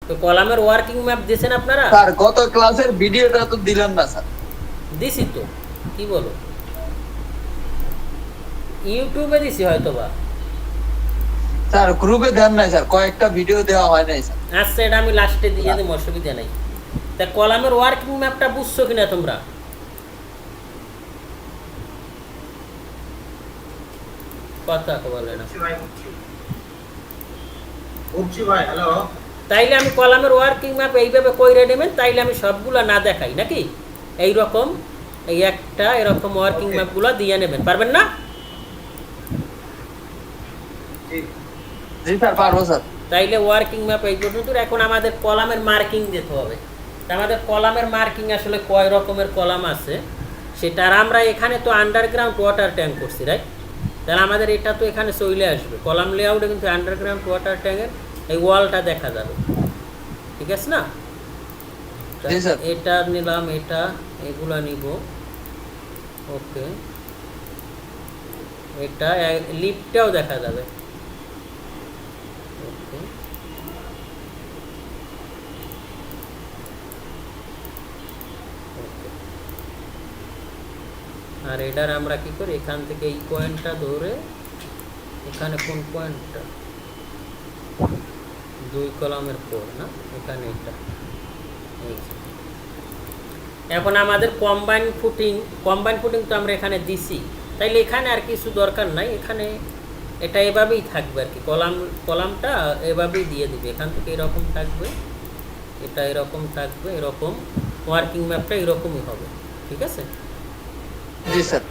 তো কলামের working map দিয়েছেন আপনারা? স্যার গত ক্লাসের ভিডিওটা তো দিলেন না স্যার। দিছি তো, কি বলো, ইউটিউবে দিছি হয়তো বা। স্যার গ্রুপে দেন নাই স্যার, কয়েকটা ভিডিও দেওয়া হয় নাই স্যার। আচ্ছা, এটা আমি লাস্টে দিয়ে দেবো, অসুবিধা নাই। তা কলামের ওয়ার্কিং ম্যাপটা বুঝছো কিনা তোমরা? কথা বলে না। তাইলে আমি কলামের ওয়ার্কিং ম্যাপ এইভাবে কইরে নেবেন, তাইলে আমি সবগুলো না দেখাই নাকি, এই রকম এই একটা এরকম ওয়ার্কিং ম্যাপগুলো দিয়ে নেবেন, পারবেন না? জি স্যার পারবো স্যার। তাইলে ওয়ার্কিং ম্যাপ এই পর্যন্ত। এখন আমাদের কলামের মার্কিং দিতে হবে। তা আমাদের কলামের মার্কিং আসলে কয় রকমের কলাম আছে সেটা, আর আমরা এখানে তো আন্ডারগ্রাউন্ড ওয়াটার ট্যাঙ্ক করছি, রাইট? তাহলে আমাদের এটা তো এখানে চলে আসবে, কলাম লেআউটে কিন্তু আন্ডারগ্রাউন্ড ওয়াটার ট্যাঙ্কের এই ওয়ালটা দেখা যাবে, ঠিক আছে না? জি স্যার। এটা নিলাম, এটা এগুলা নিব, ওকে। এটা লিফটটাও দেখা যাবে, ওকে। আর এটার আমরা কি করি, এখান থেকে এই পয়েন্টটা ধরে এখানে কোন পয়েন্টটা, 2 কলামের পর না, এখানে এটা, এই। এখন আমাদের কম্বাইন ফুটিং তো আমরা এখানে দিছি, তাইলে এখানে আর কিছু দরকার নাই, এখানে এটা এভাবেই থাকবে আর কি, কলামটা এভাবেই দিয়ে দিবে, এখান থেকে এরকম থাকবে, এটা এরকম থাকবে, এরকম ওয়ার্কিং ম্যাপটা এরকমই হবে, ঠিক আছে? জি স্যার।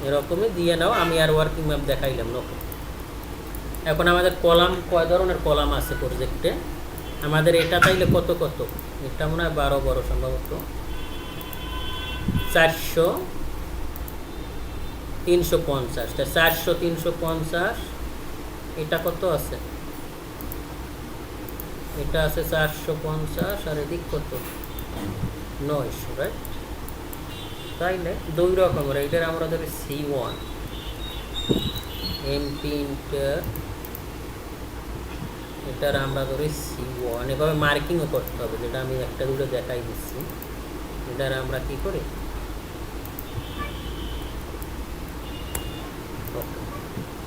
এরকমই দিয়ে নাও, আমি আর ওয়ার্কিং ম্যাপ দেখাইলাম না। এখন আমাদের কলাম কয় ধরনের কলাম আছে প্রজেক্টে আমাদের, এটা তাইলে কত কত, এটা মনে হয় 12 সম্ভবত, 400 350, 400 350, এটা কত আছে, এটা আছে 450, আর এদিক কত 900, রাইট? তাইলে 2 রকমের, এইটার আমরা ধরি C1 এমপি ইন্টার, এটার আমরা ধরি C1, এভাবে মার্কিংও করতে হবে, যেটা আমি একটা দুটো দেখাই দিচ্ছি। এটার আমরা কি করি,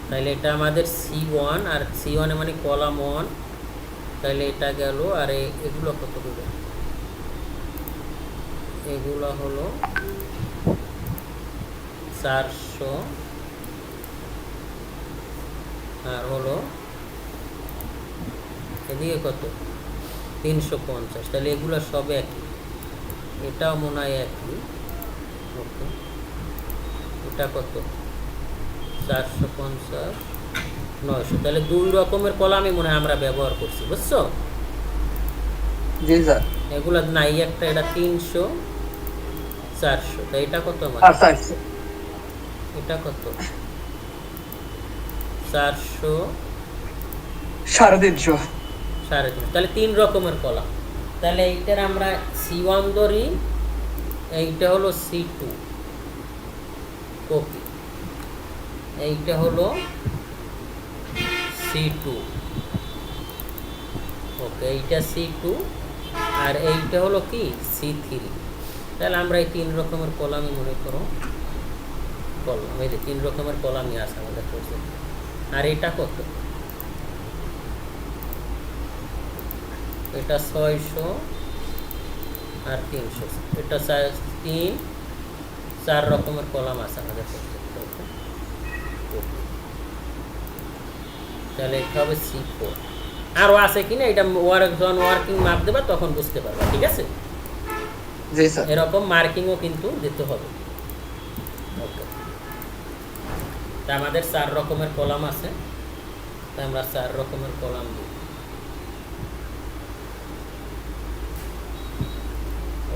তাইলে এটা আমাদের C1, আর C1 মানে কলাম 1, তাইলে এটা গেল, আর এগুলো কত করে, এগুলো হলো 400, আর হলো এদিকে কত 350, তাহলে এগুলো সব একই, এটাও মনে হয় একই, ওকে। এটা কত 450 900, তাহলে 2 রকমের কলামই মনে হয় আমরা ব্যবহার করছি, বুঝছো? জি স্যার। এগুলো নাই একটা, এটা 300 400, তাই এটা কত আমার, আচ্ছা এটা কত 400 350। 350, তাহলে 3 রকমের কলাম। তাহলে এইটার আমরা C1 ধরি, এইটা হলো C2, ওকে। এইটা হলো C2, ওকে, এইটা C2, আর এইটা হলো কি C3। তাহলে আমরা এই 3 রকমের কলামই মনে করো কলাম, এই যে 3 রকমের কলামই আছে আমাদের করছে। আর এটা কত, এটা 600 আর 300, এটা 4 রকমের কলাম আছে আমাদের করছে, তাহলে এটা হবে C4। আরও আছে কিনা এটা ওয়ার্কিং মাপ দেবা তখন বুঝতে পারবা, ঠিক আছে? জি স্যার। এরকম মার্কিংও কিন্তু দিতে হবে, ওকে। তা আমাদের 4 রকমের কলাম আছে, তা আমরা 4 রকমের কলাম দিই,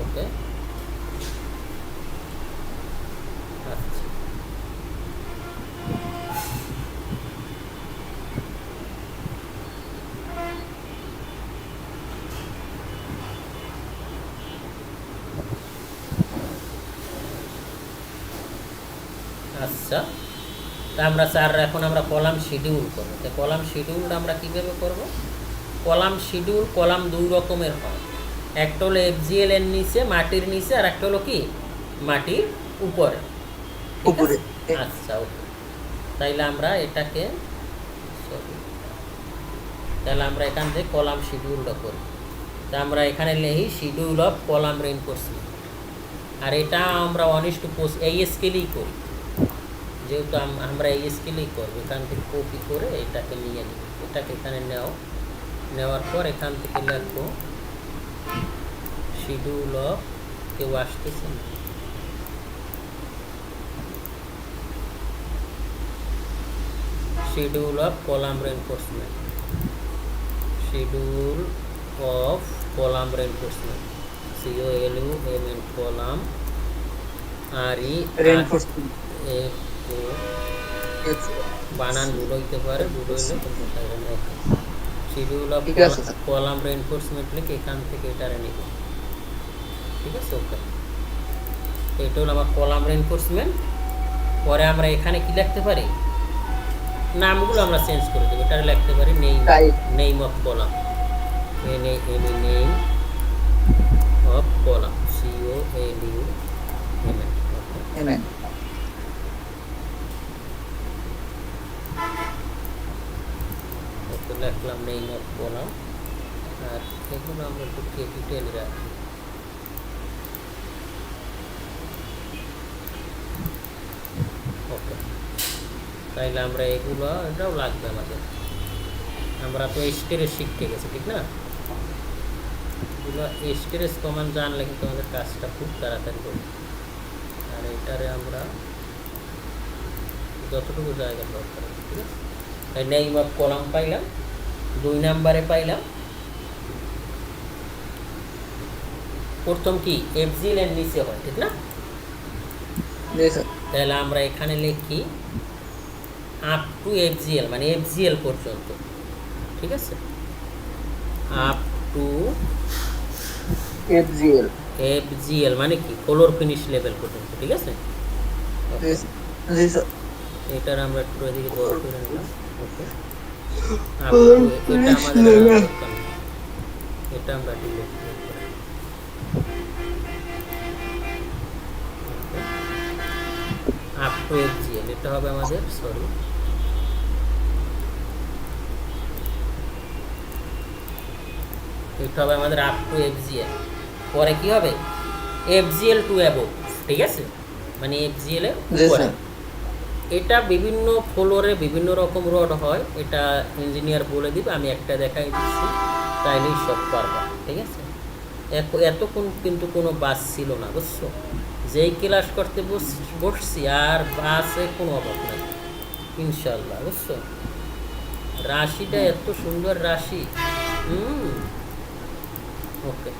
ওকে। আচ্ছা, আচ্ছা, তা আমরা 4, এখন আমরা কলাম শিডিউল করবো। তো কলাম শিডিউলটা আমরা কীভাবে করবো, কলাম শিডিউল কলাম দুই রকমের হয়, একটা হলো এফজিএল এর নিচে মাটির নিচে, আর একটা হলো কি মাটির উপরে, ঠিক উপরে। আছে? আচ্ছা ওকে, তাইলে আমরা এটাকে sorry, তাহলে আমরা এখান থেকে কলাম শিডিউলটা করি। তা আমরা এখানে লিখি শিডিউল অফ কলাম রেইনফোর্সমেন্ট, আর এটা আমরা 1:4 এই স্কেলেই করি, যেহেতু আমরা এই স্কেলেই করবো। এখান থেকে কপি করে এটাকে নিয়ে নিই, এটাকে এখানে নেওয়ার পর এখান থেকে লিখবো শিডিউল অফ, কেউ আসতেছে না, schedule of column reinforcement, schedule of column reinforcement, COLUMN column RE reinforcement. বানান ভুল হইতে পারে, ভুল হইলে শিডিউল অফ ঠিক আছে স্যার। কলাম রেইনফোর্সমেন্ট লিখে এখান থেকে এটারে নিব, ঠিক আছে? ওকে, এটা হলো আমার কলাম রেইনফোর্সমেন্ট। পরে আমরা এখানে কি লিখতে পারি, নামগুলো আমরা চেঞ্জ করে দেবো, এটারে লিখতে পারি name of column, name of column, COLUMN। ওকে, লিখলাম নেম অফ কলাম, আর এগুলো আমরা একটু ক্যাপিটাল রাখি। ওকে, তাইলে আমরা এটাও লাগবে আমাদের, আমরা তো স্টেরেস শিখতে গেছি, ঠিক না? এগুলো স্টেরেস কমান্ড জানলে কিন্তু আমাদের কাজটা খুব তাড়াতাড়ি করবে। আর এটারে আমরা যতটুকু জায়গা দরকার, ঠিক আছে? এই নেম অফ কলাম পাইলাম, 2 নম্বরে পাইলাম প্রথম কি এফজিএল এর নিচে হয়, ঠিক না? তাহলে আমরা এখানে লিখি আপ টু এফজিএল, মানে এফজিএল পর্যন্ত, ঠিক আছে? আপ টু এফজিএল মানে কি ফ্লোর ফিনিশ লেভেল পর্যন্ত, ঠিক আছে? এটার আমরা একটু এদিকে বড় করে নিলাম। ওকে, এটা আমাদের এটা আমরা ডিলিট করে আপ টু এফজিএল, এটা হবে আমাদের সরি এটা হবে আমাদের আপ টু এফজিএল। পরে কি হবে এফজিএল টু অ্যাবভ, ঠিক আছে? মানে এফজিএল এর উপরে। এটা বিভিন্ন ফ্লোরে বিভিন্ন রকম রড হয়, এটা ইঞ্জিনিয়ার বলে দিবে, আমি একটা দেখাই দিচ্ছি, তাইলেই সব পারবা, ঠিক আছে? এতক্ষণ কিন্তু কোনো বাস ছিল না, বুঝছো? যেই ক্লাস করতে বসছি আর বাসে কোনো অভাব নাই ইনশাল্লাহ, বুঝছো? রাশিটা এত সুন্দর রাশি। ওকে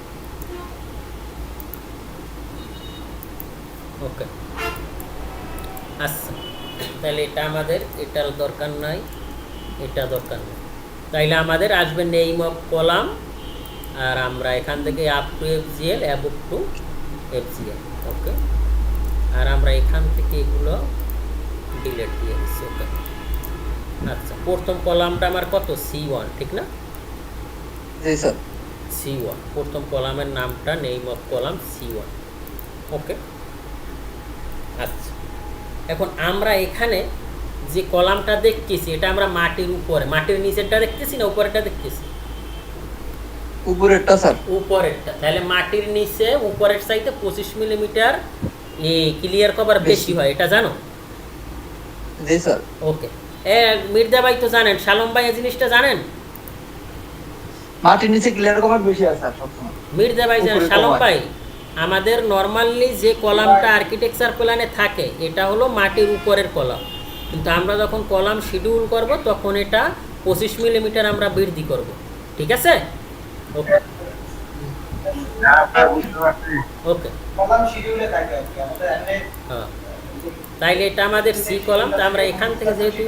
ওকে, আচ্ছা, তাহলে এটা আমাদের এটার দরকার নাই, এটা দরকার নেই। তাইলে আমাদের আসবে নেম অফ কলাম, আর আমরা এখান থেকে up to FGL, above to FGL. Okay, আর আমরা এখান থেকে এগুলো ডিলিট দিয়ে দিচ্ছি। ওকে, আচ্ছা, প্রথম কলামটা আমার কত C1, ঠিক না? জি স্যার। C1 প্রথম কলামের নামটা নেম অফ কলাম C1। ওকে, আচ্ছা, এখন আমরা এখানে যে কলামটা দেখতেছি এটা আমরা মাটির উপরে, মাটির নিচেরটা দেখতেছি না উপরেরটা দেখতেছি? উপরেরটা স্যার। উপরেরটা। তাহলে মাটির নিচে উপরের সাইডে 25 মিলিমিটার ক্লিয়ার কভার বেশি হয়, এটা জানো? জি স্যার। ওকে, মির্জা ভাই তো জানেন, শালম ভাই এই জিনিসটা জানেন? মাটির নিচে ক্লিয়ার কভার বেশি আছে স্যার সবসময়। মির্জা ভাই জানেন, শালম ভাই আমাদের নরমালি যে কলামটা আর্কিটেকচার প্ল্যানে থাকে এটা হলো মাটির উপরের কলাম, কিন্তু আমরা যখন কলাম শিডিউল করব তখন এটা 25 মিলিমিটার আমরা বৃদ্ধি করব, ঠিক আছে? ওকে ওকে, কলাম শিডিউলে থাকে আর কি আমাদের হ্যাঁ, তাইলে এটা আমাদের সি কলাম। তা আমরা এখান থেকে যেহেতু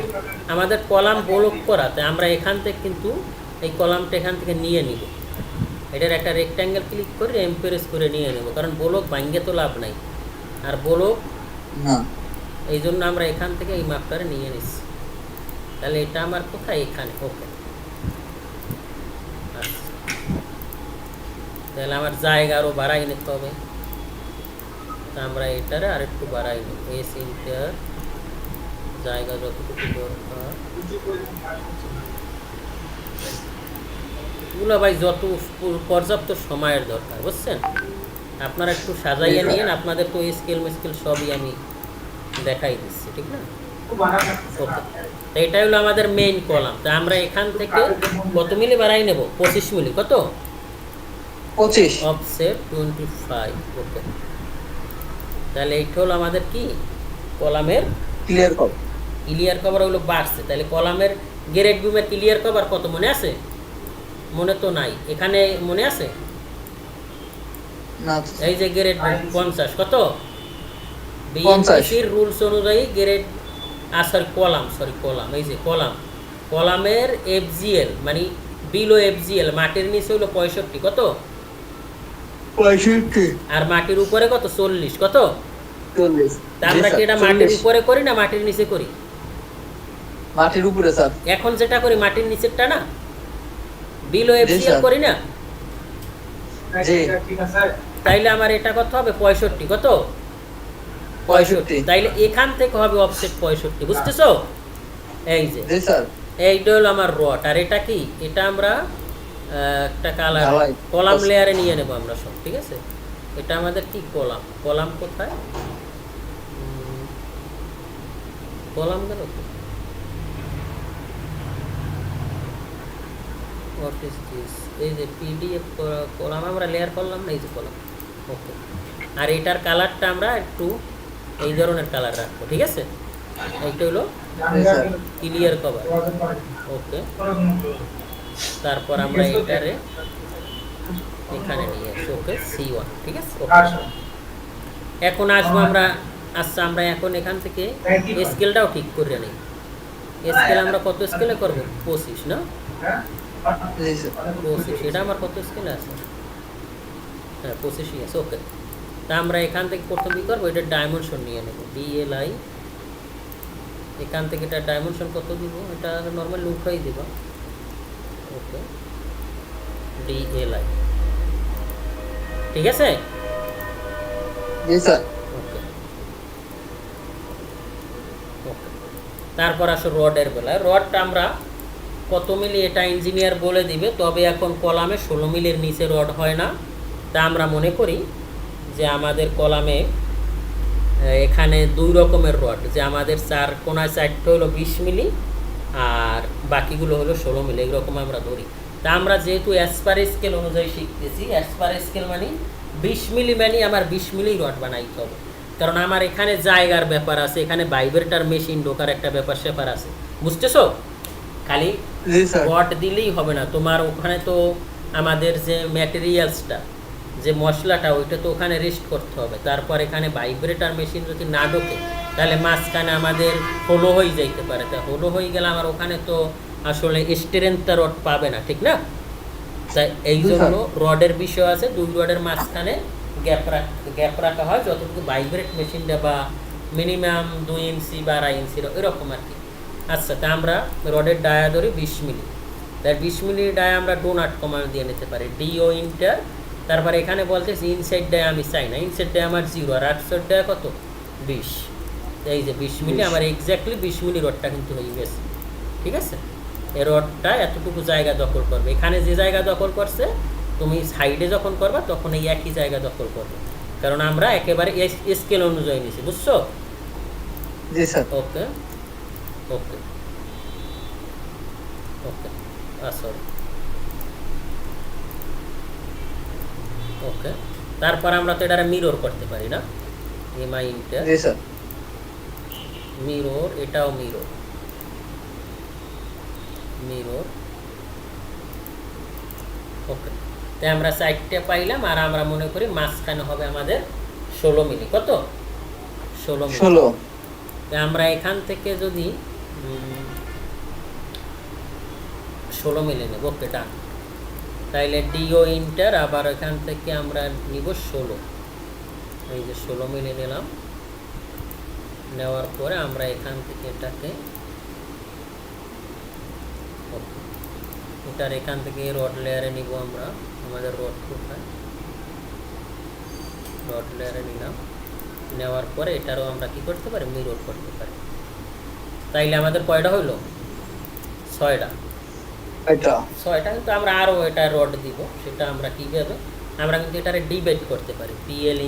আমাদের কলাম ব্লক করা, তাই আমরা এখান থেকে কিন্তু এই কলামটা এখান থেকে নিয়ে নিব, এটার একটা রেক্ট্যাঙ্গেল ক্লিক করে এমপ্রেস করে নিয়ে নেব, কারণ ব্লক ভাঙ্গে তো লাভ নাই, আর ব্লক না, এই জন্য আমরা এখান থেকে এই মাপটারে নিয়ে নিচ্ছি। তাহলে এটা আমার কোথায়? এখানে। ওকে, তাহলে আমার জায়গা আরও বাড়াই নিতে হবে। তা আমরা এটারে আর একটু বাড়াই নিই। এস ইন্টার জায়গা যতটুকু দরকার এগুলো ভাই যত পর্যাপ্ত সময়ের দরকার, বুঝছেন? আপনারা একটু সাজাইয়া নিয়েন, আপনাদের তো স্কেল মেস্কেল সবই আমি দেখাই দিচ্ছি, ঠিক না? ওকে, তো এটা হলো আমাদের মেইন কলাম। তা আমরা এখান থেকে কত মিলি বাড়াই নেব? 25 মিলি। কত? 25 অফসেট 25। ওকে, তাহলে এইটা হলো আমাদের কি কলামের ক্লিয়ার কর। ক্লিয়ার কভার হলো বাড়ছে। তাহলে কলামের গ্রেড বিমের ক্লিয়ার কভার কত মনে আছে? মনে তো নাই, এখানে মনে আছে? না এই যে গ্রেড 50। কত? 50 বিএনসিসির রুলস অনুযায়ী গ্রেড কলাম এই যে কলামের এফজিএল মানে বিলো এফজিএল মাটির নিচে হলো 65। কত? 65 আর মাটির উপরে কত? 40। কত? 40। তা আমরা কি এটা মাটির উপরে করি না মাটির নিচে করি? মাটির উপরে স্যার। এখন যেটা করি মাটির নিচেরটা না, বিলো এফজিএল স্যার। করি না? জি। ঠিক আছে। তাইলে আমার এটা কত হবে? 65। কত? 65। তাইলে এখান থেকে হবে অফসেট 65, বুঝতেছো? এই যে জি স্যার। এইটা হলো আমার রড। আর এটা কি? এটা আমরা একটা কালার ঢালাই। কলাম লেয়ারে নিয়ে নেব আমরা সব, ঠিক আছে? এটা আমাদের কি কলাম কোথায়? কলাম গেল তো? What is this? এই যে পিডিএফ কলাম আমরা লেয়ার করলাম না, এই যে কলাম। ওকে, আর এটার কালারটা আমরা একটু এই ধরনের কালার রাখবো, ঠিক আছে? এইটা হলো ক্লিয়ার কভার। ওকে, তারপর আমরা এটারে এখানে নিয়ে আসি। ওকে, C1, ঠিক আছে? ওকে, এখন আসবো আমরা। আচ্ছা, আমরা এখন এখান থেকে স্কেলটাও ঠিক করে নিই। স্কেল আমরা কত স্কেলে করব? 25 না? জি স্যার। 25। এটা আমার কত স্কেলে আছে? হ্যাঁ, 25ই আছে। ওকে, তা আমরা এখান থেকে প্রথম কী করবো? এটা ডাইমেনশন নিয়ে নেব, DLI। এখান থেকে এটা ডাইমেনশন কত দিব? এটা নর্মাল উঠাই দিব। ওকে, DLI, ঠিক আছে? জি স্যার। ওকে ওকে, তারপর আসো রডের বেলায়। রডটা আমরা কত মিলি এটা ইঞ্জিনিয়ার বলে দিবে, তবে এখন কলামে 16 মিলির নিচে রড হয় না। তা আমরা মনে করি যে আমাদের কলামে এখানে 2 রকমের রড, যে আমাদের 4 কোনায় 4টা হলো 20 মিলি আর বাকিগুলো হলো 16 মিলি, এরকম আমরা ধরি। তা আমরা যেহেতু অ্যাসপার স্কেল অনুযায়ী শিখতেছি, অ্যাসপার স্কেল মানে 20 মিলি মানে আমার 20 মিলি রড বানাইতে হবে, কারণ আমার এখানে জায়গার ব্যাপার আছে, এখানে ভাইব্রেটর মেশিন ঢোকার একটা ব্যাপার স্যাপার আছে, বুঝতেছো? খালি জি স্যার। রড দিলেই হবে না, তোমার ওখানে তো আমাদের যে ম্যাটেরিয়ালসটা, যে মশলাটা, ওইটা তো ওখানে রেস্ট করতে হবে। তারপর এখানে ভাইব্রেটর মেশিন যদি না ঢোকে তাহলে মাঝখানে আমাদের হোলো হয়ে যাইতে পারে। তা হোলো হয়ে গেলে আমার ওখানে তো আসলে স্ট্রেংথটা রড পাবে না, ঠিক না? তাই এই জন্য রডের বিষয় আছে, 2 রডের মাঝখানে গ্যাপ রাখা হয়, যতটুকু ভাইব্রেট মেশিনটা বা মিনিমাম 2 ইঞ্চি বা 2.5 ইঞ্চি এরকম আর কি। আচ্ছা, তা আমরা রডের ডায়া ধরি 20 মিলি। তাই 20 মিলি ডায়া আমরা ডোনাট কমান্ড দিয়ে নিতে পারি, DO ইন্টার। তারপর এখানে বলতেছি ইনসাইড ডায়া আমি চাই না, ইনসাইড ডায়া আমার 0 আর আউটসাইড ডায়া কত? 20। এই যে 20 মিলি, আমার এক্স্যাক্টলি 20 মিলি রডটা কিন্তু হয়ে গেছে, ঠিক আছে? এই রডটা এতটুকু জায়গা দখল করবে। এখানে যে জায়গা দখল করছে, তুমি সাইডে যখন করবা তখন এই একই জায়গা দখল করবে, কারণ আমরা একেবারে স্কেল অনুযায়ী নিছি, বুঝছো? জি স্যার। ওকে ওকে ওকে, সরি। ওকে, তারপর আমরা তো এটা মিরর করতে পারি না? এমআই ইন্টার জি স্যার। মিরর, এটাও মিরর। ওকে, তাই আমরা 4টা পাইলাম, আর আমরা মনে করি মাঝখানে হবে আমাদের 16 মিলি। কত? 16 মিলি। 16। তাই আমরা এখান থেকে যদি 16 মিলি নেব। ওকে, ডান। তাইলে DO ইন্টার, আবার এখান থেকে আমরা নিব 16। এই যে 16 মিলি নিলাম, নেওয়ার পরে আমরা এখান থেকে এটাকে এটার এখান থেকে রড লেয়ারে নিব আমরা। আমাদের রড কোথায়? ডট লেয়ারে নিলাম, নেওয়ার পরে এটারও আমরা কি করতে পারি, মিরর করতে পারি। তাইলে আমাদের কয়টা হইলো, 6টা। এটা 6টা, কিন্তু আমরা আরও এটা রড দিব, সেটা আমরা কীভাবে, আমরা কিন্তু এটারে ডিভাইড করতে পারি। পিএল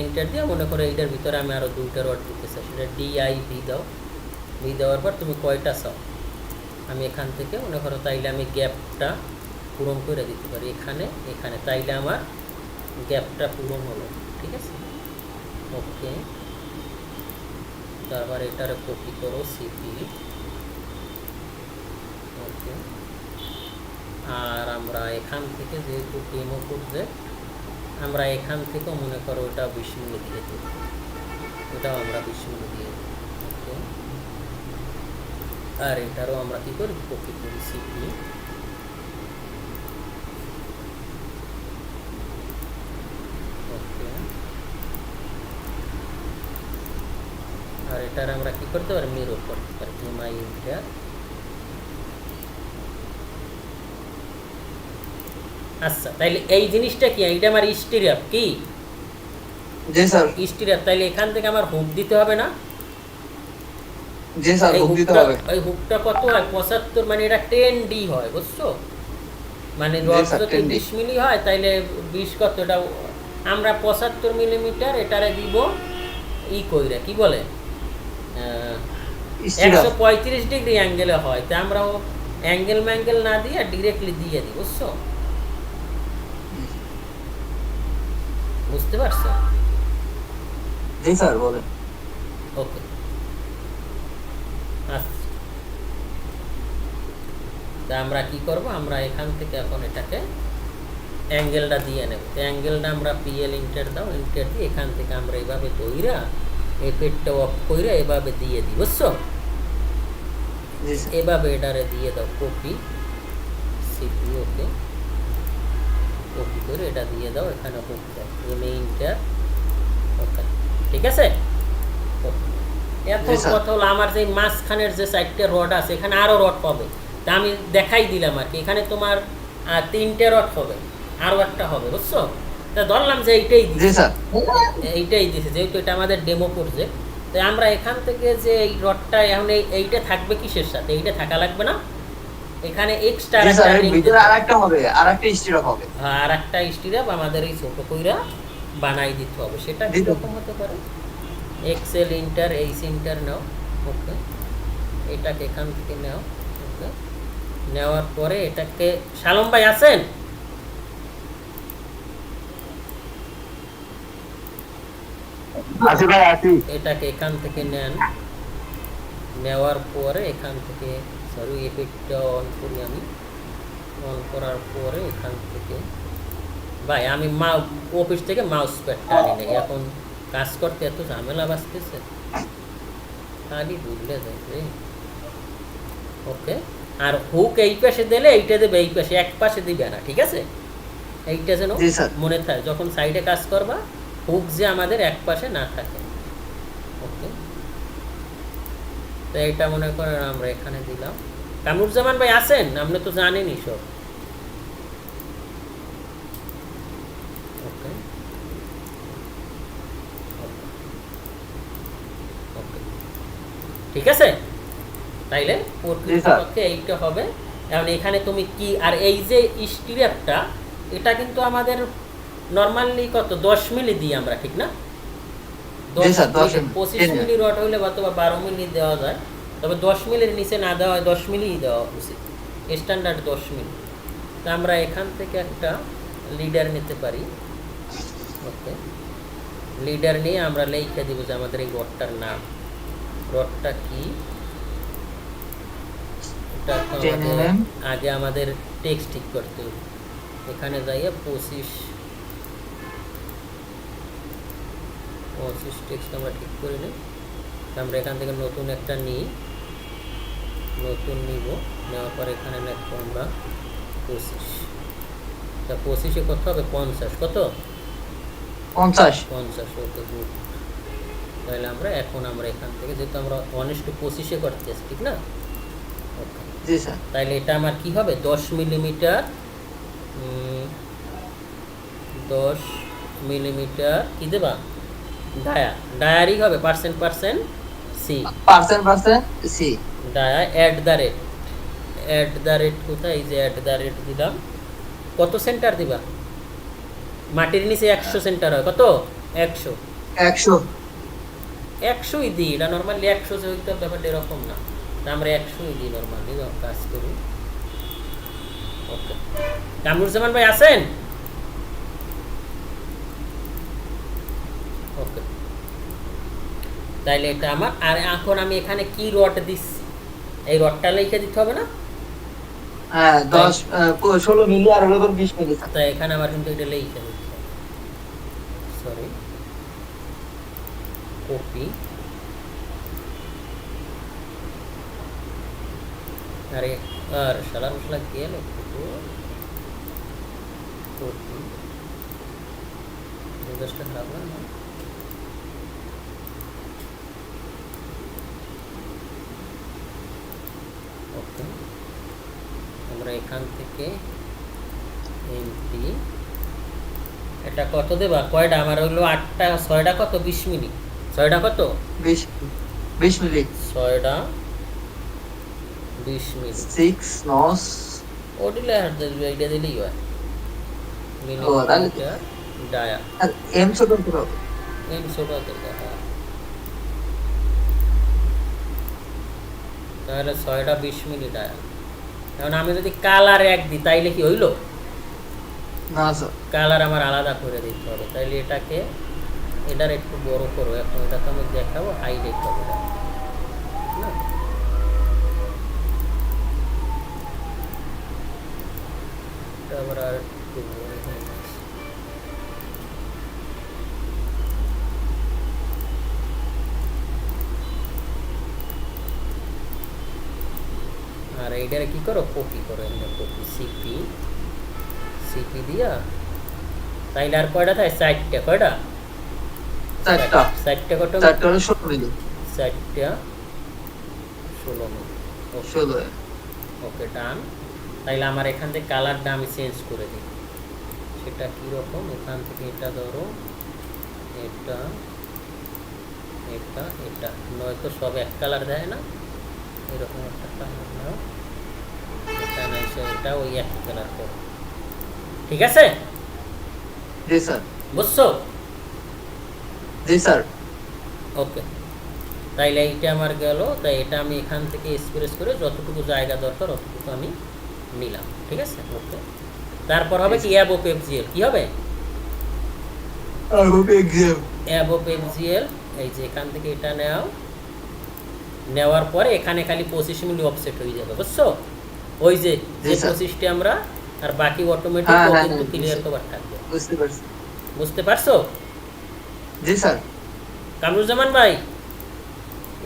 ইন্টার দিয়ে মনে করো এইটার ভিতরে আমি আরও 2টা রড দিতে চাই, সেটা DI দাও, দেওয়ার পর তুমি কয়টা চাও, আমি এখান থেকে মনে করো তাইলে আমি গ্যাপটা পূরণ করে দিতে পারি এখানে এখানে, তাইলে আমার গ্যাপটা পূরণ হলো। ঠিক আছে, ওকে। তারপর এটারে কপি করো সিপি, ওকে। আর আমরা এখান থেকে যেহেতু ডেমো প্রজেক্ট, আমরা এখান থেকেও মনে করো ওটা 20 মিনিট দিয়ে দেবো, ওটাও আমরা 20 মিনিট দিয়ে দেবো, ওকে। আর এটারও আমরা কী করি, কপি করি সিপি, ওকে। আর এটার আমরা কি করতে পারি, মিরর করতে পারি, MI ইন্টার। আচ্ছা, তাইলে এই জিনিসটা কি, এইটা আমার স্টিরিয়াপ কি, জি স্যার, স্টিরিয়াপ। তাইলে এখান থেকে আমার হুক দিতে হবে না, জি স্যার, এই হুক দিতে হুকটা, হবে। এই হুকটা কত হয়, 75, মানে এটা 10D হয়, বুঝছো? মানে জি রড স্যার, যদি 10D 20 মিলি হয়, তাইলে 20 কত, এটা আমরা 75 মিলিমিটার এটারে দিব ই কইরা, কি বলে, স্টিরাপ। 135 ডিগ্রি অ্যাঙ্গেলে হয়, তা আমরা অ্যাঙ্গেল ম্যাঙ্গেল না দিয়ে ডিরেক্টলি দিয়ে দিই, বুঝছো? বুঝতে পারছো? জি স্যার, বলেন। ওকে, আচ্ছা। তা আমরা কি করব, আমরা এখান থেকে এখন এটাকে অ্যাঙ্গেলটা দিয়ে নেব। তো অ্যাঙ্গেলটা আমরা পিএল ইন্টার দাও, ইন্টার দিয়ে এখান থেকে আমরা এইভাবে দইরা এফেক্টটা অফ কইরা এভাবে দিয়ে দিই, বুঝছো? জি স্যার, এভাবে এটারে দিয়ে দাও, কপি সিপি, ওকে। কপি করে এটা দিয়ে দাও, এখানে হুক দাও, ইন্টার, ওকে। ঠিক আছে, ওকে। এখন জি স্যার। কথা হলো, আমার যে মাঝখানের যে 4টে রড আছে, এখানে আরও রড পাবে, তা আমি দেখাই দিলাম আর কি, এখানে তোমার 3টে রড হবে, আরও একটা হবে, বুঝছো? তা ধরলাম যে এইটাই জি দিচ্ছে, স্যার, এইটাই দিছে, যেহেতু এটা আমাদের ডেমো প্রজেক্ট। তো আমরা এখান থেকে যে এই রডটা এখন এইটা থাকবে কিসের সাথে, এইটা থাকা লাগবে না, এখানে এক্সট্রা জি স্যার, এর ভিতরে আরেকটা হবে, আরেকটা স্টিরাপ হবে। আর একটা স্টিরাপ আমাদের এই ছোট কইরা বানাই দিতে হবে। সেটা দিতে হবে। কীরকম হতে পারে, এক্সেল ইন্টার, এইচ ইন্টার নাও, ওকে। এটাকে এখান থেকে নাও, ওকে। নেওয়ার পরে এটাকে, শালম ভাই আছেন? আছি ভাই, আছি। এটাকে এখান থেকে নেন, নেওয়ার পরে এখান থেকে, সরি এফেক্টটা অন করি আমি, অন করার পরে এখান থেকে, ভাই আমি অফিস থেকে মাউস প্যাডটা আনি নাই, এখন কাজ করতে এত ঝামেলা বাঁচতেছে, খালি ভুলে যাবে, ওকে। আর হুক এই পাশে দিলে এইটা দেবে এই পাশে, এক পাশে দিবে না, ঠিক আছে? এইটা যেন জি স্যার। মনে থাকে, যখন সাইডে কাজ করবা হুক যে আমাদের এক পাশে না থাকে, ওকে। তো এইটা মনে করেন আমরা এখানে দিলাম। কামরুজ্জামান ভাই আছেন? আপনি তো জানেনই সব, ওকে, ওকে, ঠিক আছে। তাইলে প্রকৃতপক্ষে এইটা হবে। কারণ এখানে তুমি কি, আর এই যে স্টিরাপটা, এটা কিন্তু আমাদের নর্মালি কত, 10 মিলি দিই আমরা, ঠিক না? 25 মিলি রড হইলে বা 12 মিলি দেওয়া যায়, তবে 10 মিলির নিচে না দেওয়া হয়, 10 মিলি দেওয়া উচিত, স্ট্যান্ডার্ড 10 মিলি। তো আমরা এখান থেকে একটা লিডার নিতে পারি, ওকে। লিডার নিয়ে আমরা লিখে দিব যে আমাদের এই রডটার নাম, রডটা কি, এটা আগে আমাদের টেক্সট ঠিক করতে হবে। এখানে যাইয়ে 25 টেক্সট আমরা ঠিক করে নিই। আমরা এখান থেকে নতুন একটা নিই, নতুন নিব, নেওয়ার পর এখানে লিখবো আমরা 25। তা 25-এ কত হবে, 50, কত, 50, ওকে, গুড। তাহলে আমরা এখন আমরা এখান থেকে, যেহেতু আমরা 1:25-এ করতেছি, ঠিক না, ওকে। জি স্যার। তাইলে এটা আমার কি হবে, 10 মিলিমিটার, 10 মিলিমিটার কি দেবা ডায়া ডায়ারই হবে percent C percent C. Dia at the rate কোথায় এই যে অ্যাট দ্য রেট দিলাম কত সেন্টার দিবা মাটির নিচে 100 সেন্টার হয় কত 100 100ই দিই এটা নর্মালি 100 যে হইতে ব্যাপারটা এরকম না তা আমরা 100ই দিই নর্মালি কাজ করি ওকে কামরুজ্জামান ভাই আছেন ওকে তাইলে এটা আমার আর এখন আমি এখানে কি রড দিচ্ছি এই রডটা লিখে দিতে হবে না হ্যাঁ 16 মিলি আর হলো 20 মিলি। তাই এখানে আমার কিন্তু এটা লিখে দিতে হবে সরি কপি আরে আর শালা মশলা গেল কপি মেজাজটা খারাপ না ওকে আমরা এখান থেকে এমপি এটা কত দেবা কয়টা আমার হলো 8টা 6টা কত 20 মিলি 6টা কত 20 মিলি 6টা 20 মিলি 6 নস ওডিলে আর এইটা দিলেই হয় ও তাহলে মিলিমিটার ডায়া আর এম ছোট করো এম ছোট দিতে হয় তাহলে 6টা 20 মিলি ডায়া এখন আমি যদি কালার এক দিই তাইলে কি হইলো না স্যার কালার আমার আলাদা করে দিতে হবে তাইলে এটাকে এটার একটু বড় করো এখন এটাকে আমি দেখাবো হাইলাইট করবো না এটা আবার আর একটু বড় হয়ে গেছে। আর এইটারে কি করো কপি করো এখানে কপি সিপি দিয়া তাইলে আর কয়টা থাকে 4টা কয়টা চারটা কত 16 মিলি 4টা 16 মিলি 16 ওকে ডান তাইলে আমার এখান থেকে কালারটা আমি চেঞ্জ করে দিই সেটা কীরকম এখান থেকে এটা ধরো এটা এটা এটা নয়তো সব এক কালার দেয় না এরকম একটা কালার নাও এটা নাই এটা ওই এক কালার করো ঠিক আছে জি স্যার বুঝছো জি স্যার ওকে তাইলে এইটা আমার গেল তাই এটা আমি এখান থেকে স্প্রেস করে যতটুকু জায়গা দরকার ততটুকু আমি নিলাম ঠিক আছে ওকে তারপর হবে কি অ্যাবভ এফজিএল কি হবে অ্যাবভ এফজিএল এই যে এখান থেকে এটা নেওয়ার পরে এখানে খালি 25 মিলি অফসেট হয়ে যাবে বুঝছো ওই যে 25টি আমরা আর বাকি অটোমেটিক কিন্তু ক্লিয়ার কভার থাকবে বুঝতে পারছো জি স্যার কামরুজ্জামান ভাই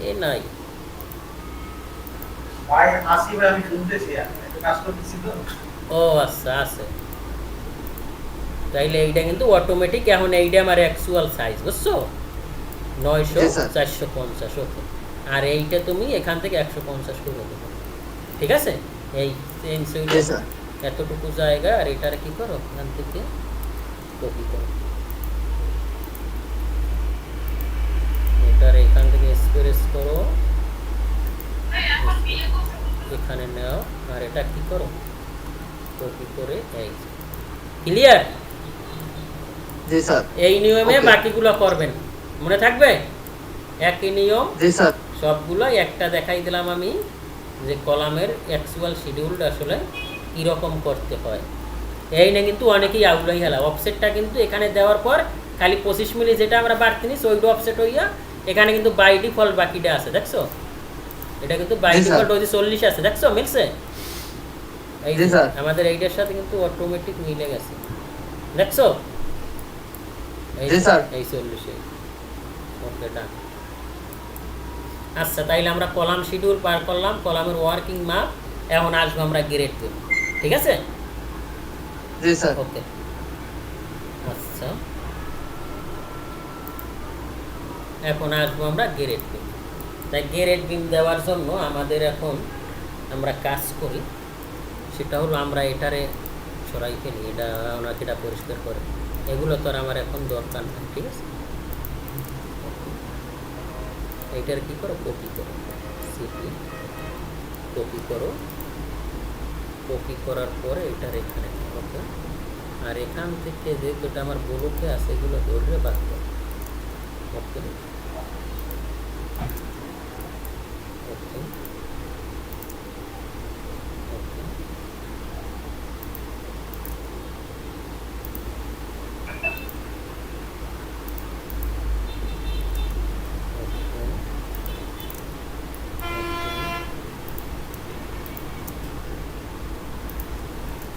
এ নাই ভাই আসি ভাই আমি শুনতেছি একটু কাজ করতেছি তো ও আচ্ছা আছে তাইলে এইটা কিন্তু অটোমেটিক এখন এইটা আমার অ্যাকচুয়াল সাইজ বুঝছো 900 450 ওকে আর এইটা তুমি এখান থেকে 150 করে দেবে ঠিক আছে এই চেঞ্জ হইলো এতটুকু জায়গা আর এটার কি করো এখান থেকে কপি করো এটার এখান থেকে স্পেস করো এখানে নাও আর এটা কি করো কপি করে এই ক্লিয়ার জি স্যার এই নিয়মে বাকিগুলো করবেন মনে থাকবে একই নিয়ম জি স্যার সবগুলো একটা দেখাই দিলাম আমি যে কলামের অ্যাকচুয়াল শিডিউলটা আসলে কীরকম করতে হয় এই না কিন্তু অনেকেই আউলাই হেলা অফসেটটা কিন্তু এখানে দেওয়ার পর খালি 25 মিলি যেটা আমরা বাড়তি নিস ওইটা অফসেট হইয়া এখানে কিন্তু বাই ডিফল্ট বাকিটা আছে দেখছো এটা কিন্তু বাই ডিফল্ট ওই 40 আছে দেখছো মিলছে এই আমাদের এইটার সাথে কিন্তু অটোমেটিক মিলে গেছে দেখছো এই স্যার এই 40 ওকে ডান আচ্ছা তাইলে আমরা কলাম শিডিউল পার করলাম কলামের ওয়ার্কিং মাপ এখন আসবো আমরা গ্রেড দেব ঠিক আছে জি স্যার ওকে আচ্ছা এখন আসবো আমরা গ্রেড বিম তাই গ্রেড বিম দেওয়ার জন্য আমাদের এখন আমরা কাজ করি সেটা হলো আমরা এটারে সরাই ফেলি, এটা ওনাকে এটা পরিষ্কার করে, এগুলো তো আর আমার এখন দরকার নেই, ঠিক আছে। এইটার কি করো, কপি করো, সিপি কপি করো, কপি করার পরে এটার এখানে, ওকে। আর এখান থেকে যেহেতু এটা আমার ব্লকে আছে, এগুলো ধরে বাদ করো, ওকে ওকে ওকে।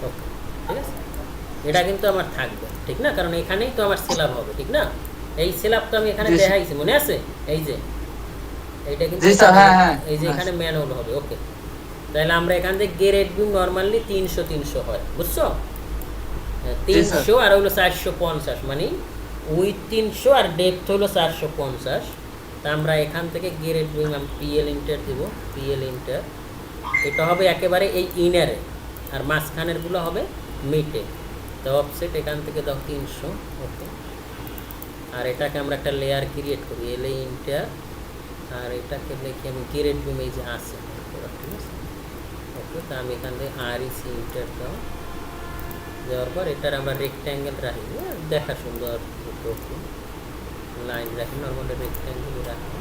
ওকে, ঠিক আছে। এটা কিন্তু আমার থাকবে, ঠিক না, কারণ এখানেই তো আমার সিলাব হবে, ঠিক না। এই সিলাব তো আমি এখানে জি, স্যার। দেখাইছি, মনে আছে, এই যে এইটা কিন্তু জি, স্যার, হ্যাঁ, হ্যাঁ। এই যে এখানে ম্যানুয়াল হবে, ওকে। তাহলে আমরা এখান থেকে গ্রেড বিম নরমালি 300 হয়, বুঝছো। জি, স্যার। 300 আর হলো 450, মানে উইথ 300 আর ডেপথ হলো 450। তা আমরা এখান থেকে গ্রেড বিম আমি পিএল ইন্টার দিব, পিএল ইন্টার, এটা হবে একেবারে এই ইনারে, আর মাঝখানেরগুলো হবে মিটে। তো অফসেট এখান থেকে দাও 300, ওকে। আর এটাকে আমরা একটা লেয়ার ক্রিয়েট করি, এলে ইন্টার, আর এটাকে লিখে আমি গ্রেড বিম এই যে আছে, ঠিক আছে, ওকে। তো আমি এখান থেকে REC ইন্টার দাও, দেওয়ার পর এটার আমরা রেক্ট্যাঙ্গেল রাখি, দেখা সুন্দর ওকে, লাইন রাখি, নর্মালি রেক্ট্যাঙ্গেল রাখি।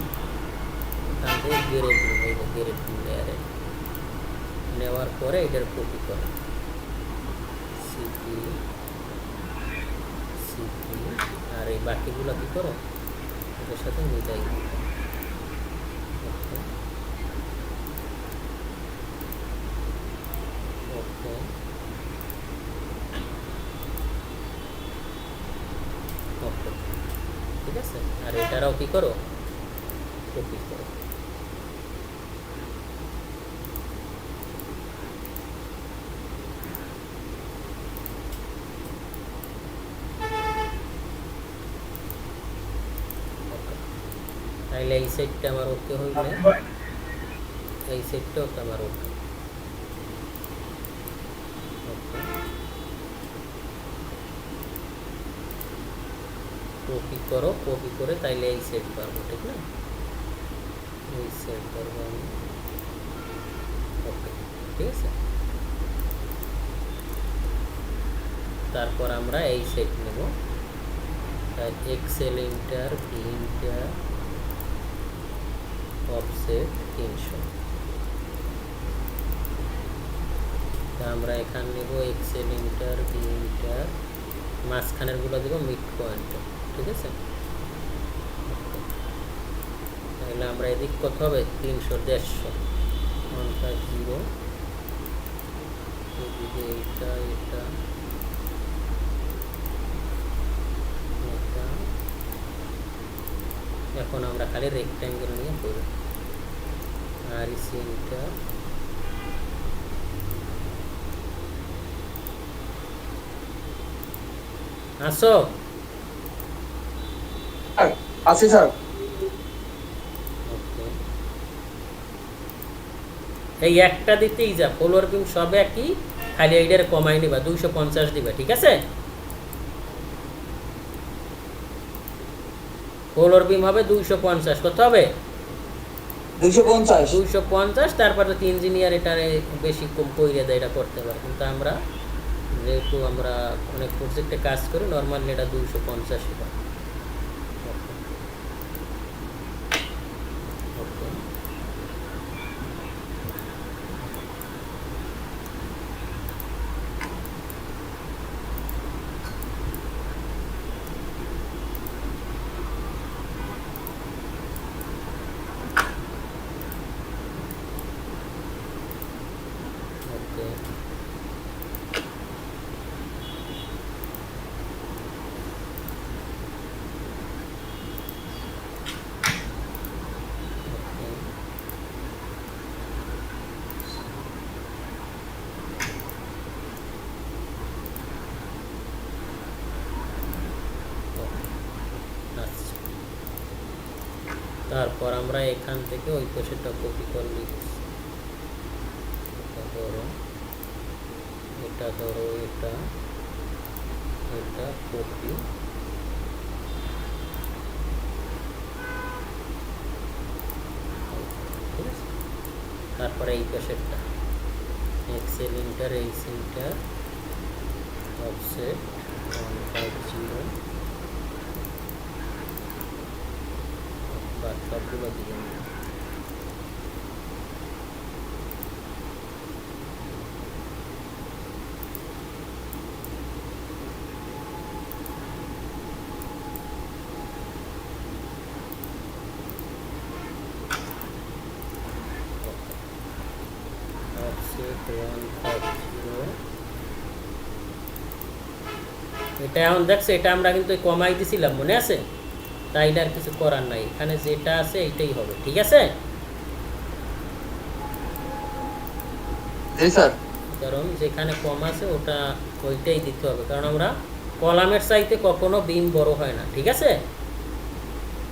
এখান থেকে গ্রেড বিম, এই যে গ্রেড বিম লেয়ারে নেওয়ার পরে এটার কপি করো, সিপি সিপি, আর এই বাকিগুলো কী করো, এটার সাথে মিলাই দিই, ওকে ওকে ওকে, ঠিক আছে। আর এটারাও কী করো, কপি করো, তাইলে এই সেটটা আমার ওকে হইলে এই সেটটাও তো আমার ওকে, কপি করো, কপি করে তাইলে এই সেট পারবো, ঠিক না, এই সেট পারবো আমি, ওকে, ঠিক আছে। তারপর আমরা এই সেট নেব, XL enter, V enter, offset 300। তা আমরা এখান নেব এক্সেল ইন্টার, ভি ইন্টার, মাঝখানেরগুলো দেবো মিড পয়েন্ট, ঠিক আছে। তাহলে আমরা এদিক কত হবে, 300, 150, 150, এদিকে এটা এটা এটা। এখন আমরা খালি রেক্ট্যাঙ্গেল নিয়ে করব, REC ইন্টার, আসো, স্যার, আছি স্যার। ওকে। এই একটা দিতেই যা, ফলোয়ার বিম সব একই, খালি এইটার কমাই নিবা, 250 দিবা, ঠিক আছে। ফলোয়ার বিম হবে 250, কত হবে, 250। 250। তারপর তো ইঞ্জিনিয়ার এটা বেশি কম কইরে দেয়, এটা করতে পারে, কিন্তু আমরা যেহেতু আমরা অনেক প্রজেক্টে কাজ করি, নর্মালি এটা 250 হয়, ওকে। ওকে, আচ্ছা। তারপর আমরা এখান থেকে ওই পাশেটা কপি করে নিচ্ছি, এটা করো, এটা এটা ধরো এটা এটা কপি, ঠিক আছে। তারপরে এই পাশেরটা XL enter H enter offset 150 বা সবগুলো দিয়ে নিই। offset 150 এটা এখন দেখছো, এটা আমরা কিন্তু কমাই দিছিলাম, মনে আছে? তাই আর কিছু করার নাই, এখানে যেটা আছে এইটাই হবে, ঠিক আছে? জি স্যার। কারণ যেখানে কম আছে ওটা ওইটাই দিতে হবে, কারণ আমরা কলামের চাইতে কখনো বিম বড় হয় না, ঠিক আছে?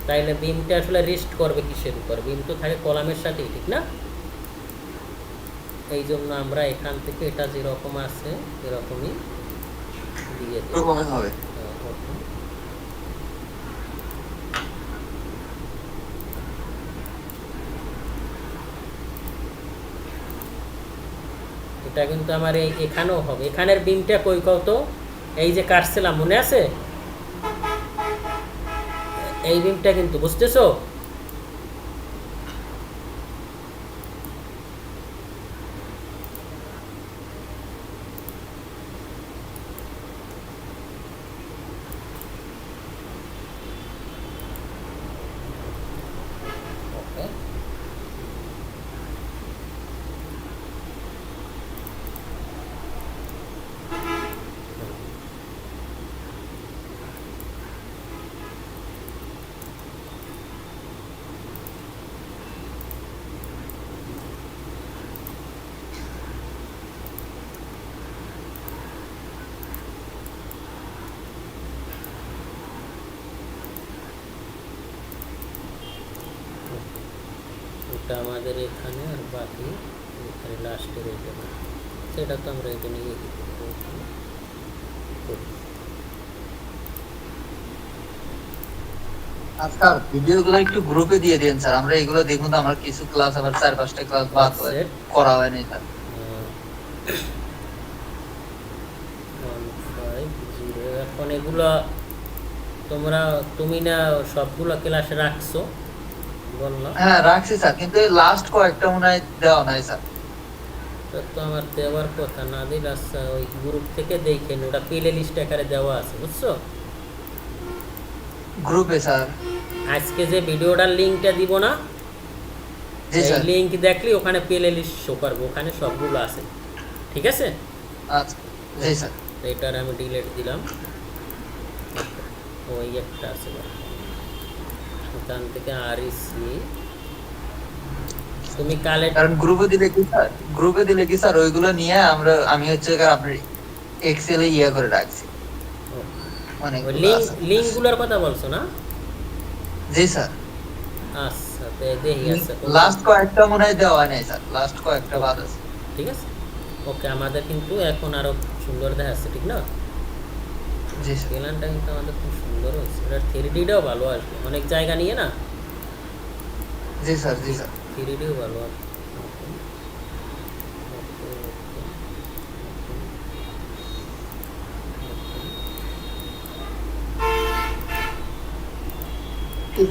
তাইলে বিমটা আসলে রেস্ট করবে কিসের উপর? বিম তো থাকে কলামের সাথেই, ঠিক না? এই জন্য আমরা এখান থেকে এটা যেরকম আছে এরকমই দিয়ে দেব। এরকমই হবে। এটা কিন্তু আমার এখানেও হবে। এখানের বিমটা কই কত? এই যে কাটছিলাম, মনে আছে? এই বিমটা কিন্তু, বুঝতেছো? এটা আমাদের এখানে, আর বাকি এখানে লাস্টের এইটা, সেটা তো আমরা এটা নিয়ে আজকাল ভিডিওগুলো একটু গ্রুপে দিয়ে দিন স্যার, আমরা এগুলো দেখুন তো, আমার কিছু ক্লাস আবার 4-5টা ক্লাস বাদ করা হয়নি স্যার। 150 এখন এগুলো তুমি না সবগুলো ক্লাসে রাখছো বললো? হ্যাঁ রাখছি স্যার, কিন্তু লাস্ট কয়েকটা মনে হয় দেওয়া নাই স্যার। তো আমার দেওয়ার কথা না দিলে, আচ্ছা ওই গ্রুপ থেকে দেখেন, ওটা প্লে লিস্ট আকারে দেওয়া আছে, বুঝছো? গ্রুপে স্যার। আজকে যে ভিডিওটার লিঙ্কটা দিব না, জি এই স্যার। লিঙ্ক দেখলে ওখানে প্লে লিস্ট শো করবে, ওখানে সবগুলো আছে, ঠিক আছে? আচ্ছা জি স্যার। তো এটার আমি ডিলিট দিলাম। ওই একটা আছে, ওখান থেকে আরইসি তুমি কালেক্ট, কারণ গ্রুপে দিলে কি স্যার, গ্রুপে দিলে কি স্যার ওইগুলো নিয়ে আমি হচ্ছে আপনার এক্সেলে ইয়ে করে রাখছি অনেক। লিঙ্কগুলোর কথা বলছো না? জি স্যার। আচ্ছা দেখি, আচ্ছা লাস্ট কয়েকটা মনে হয় দেওয়া নাই স্যার, লাস্ট কয়েকটা বাদ আছে। ঠিক আছে, ওকে। আমাদের কিন্তু এখন আরো সুন্দর দেখাচ্ছে, ঠিক না? জি স্যার। প্ল্যানটা কিন্তু আমাদের খুব সুন্দর হয়েছে, এটা 3Dটাও ভালো আসবে, অনেক জায়গা নিয়ে না। জি স্যার। জি স্যার। 3Dও ভালো আসবে।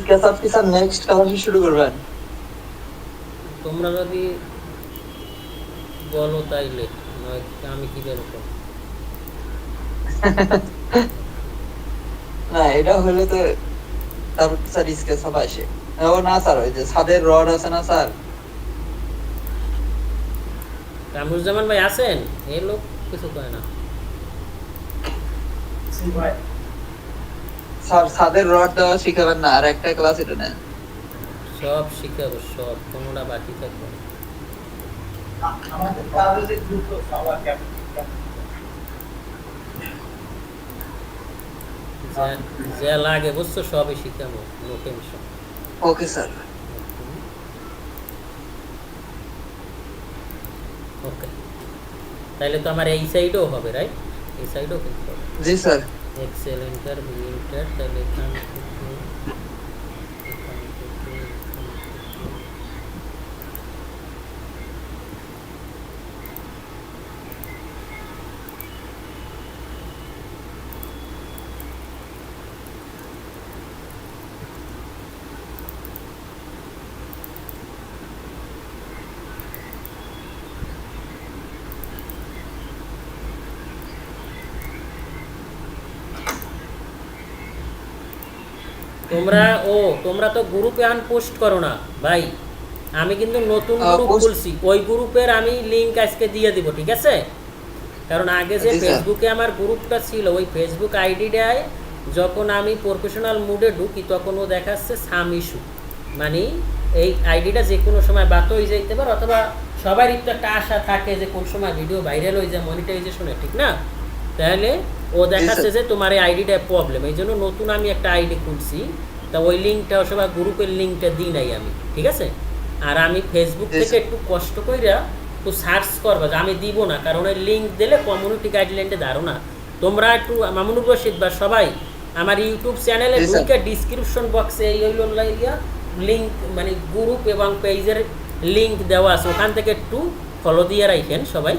স্কেচ আপ কি স্যার নেক্সট ক্লাসে শুরু করবেন? তোমরা যদি বলো তাইলে, আমি কি বলবো? না এটা হলে তো তারপর স্যার স্কেচ আপ আসে। ও না স্যার, ওই যে ছাদের রড আছে না স্যার? কামরুজ্জামান ভাই আছেন? এই লোক কিছু কয় না। ভাই স্যার ছাদের রড দেওয়া শিখাবেন না, আর একটা ক্লাস এটা নেন। সব শিখাবো, সব, কোনোটা বাকি থাকবে না। আমাদের কাজে যে গ্রুপ সবার ক্যাপ্টেন যা লাগে বুঝছো, সবই শিখাবো, no tension. Okay sir. Okay. তাহলে তো আমার এই সাইডেও হবে, রাইট? এই সাইডেও কিন্তু হবে। জি sir. Excel enter, V enter, তাহলে এখান থেকে তোমরা তো গ্রুপে পোস্ট করো না ভাই। আমি কিন্তু নতুন গ্রুপ post- খুলছি, ওই গ্রুপের আমি লিংক আজকে দিয়ে দিব, ঠিক আছে? কারণ আগে যে জি, স্যার। ফেসবুকে আমার গ্রুপটা ছিল, ওই ফেসবুক আইডিটায় যখন আমি প্রফেশনাল মুডে ঢুকি তখন ও দেখাচ্ছে সাম ইস্যু, মানে এই আইডিটা যে কোনো সময় বাত হয়ে যাইতে পারে, অথবা সবারই তো একটা আশা থাকে যে কোন সময় ভিডিও ভাইরাল হয়ে যায় মনিটাইজেশনে, ঠিক না? তাহলে ও দেখাচ্ছে যে তোমার এই আইডিটা প্রবলেম, এই জন্য নতুন আমি একটা আইডি খুলছি। তা ওই লিঙ্কটা সবাই গ্রুপের লিঙ্কটা দিই নাই আমি, ঠিক আছে? আর আমি ফেসবুক জি, থেকে স্যার। একটু কষ্ট কইরা একটু সার্চ করবা, যে আমি দিব না, কারণ ওই লিঙ্ক দিলে কমিউনিটি গাইডলাইনে ধারণা। তোমরা একটু মামুনুর রশিদ বা সবাই আমার ইউটিউব চ্যানেলে জি, স্যার। ঢুকে ডিসক্রিপশন বক্সে এই হইল লিঙ্ক, মানে গ্রুপ এবং পেজের লিঙ্ক দেওয়া আছে, ওখান থেকে একটু ফলো দিয়ে রাখেন সবাই।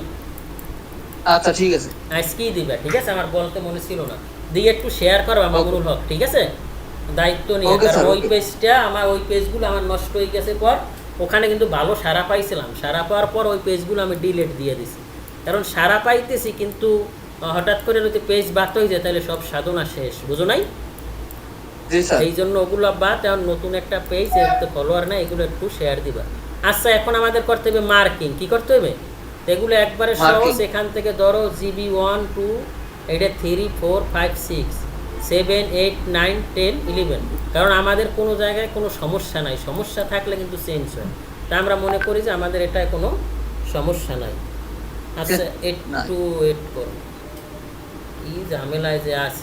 আচ্ছা ঠিক আছে। আজকেই দিবা, ঠিক আছে? আমার বলতে মনে ছিল না, দিয়ে একটু শেয়ার করবা মামুনুল হক, ঠিক আছে? দায়িত্ব নিয়ে, Okay, কারণ sir, ওই okay. পেজটা আমার, ওই পেজগুলো আমার নষ্ট হয়ে গেছে পর, ওখানে কিন্তু ভালো সাড়া পাইছিলাম, সাড়া পাওয়ার পর ওই পেজগুলো আমি ডিলিট দিয়ে দিছি, কারণ সাড়া পাইতেছি কিন্তু হঠাৎ করে যদি পেজ বাদ হয়ে যায় তাহলে সব সাধনা শেষ, বুঝো নাই? জি স্যার। এই জন্য ওগুলো বাদ, এখন নতুন একটা পেজ, এর ফলোয়ার না, এগুলো একটু শেয়ার দিবা। আচ্ছা, এখন আমাদের করতে হবে মার্কিং। কি করতে হবে? এগুলো একবারে সহজ। Marking। এখান থেকে ধরো জিবি 1 2, এটা 3 4 5 6 7 8 9 10 11, কারণ আমাদের কোনো জায়গায় কোনো সমস্যা নাই, সমস্যা থাকলে কিন্তু চেঞ্জ হয়। তা আমরা মনে করি যে আমাদের এটায় কোনো সমস্যা নাই। আচ্ছা, না। একটু ওয়েট করো, এই ঝামেলায় যে আছে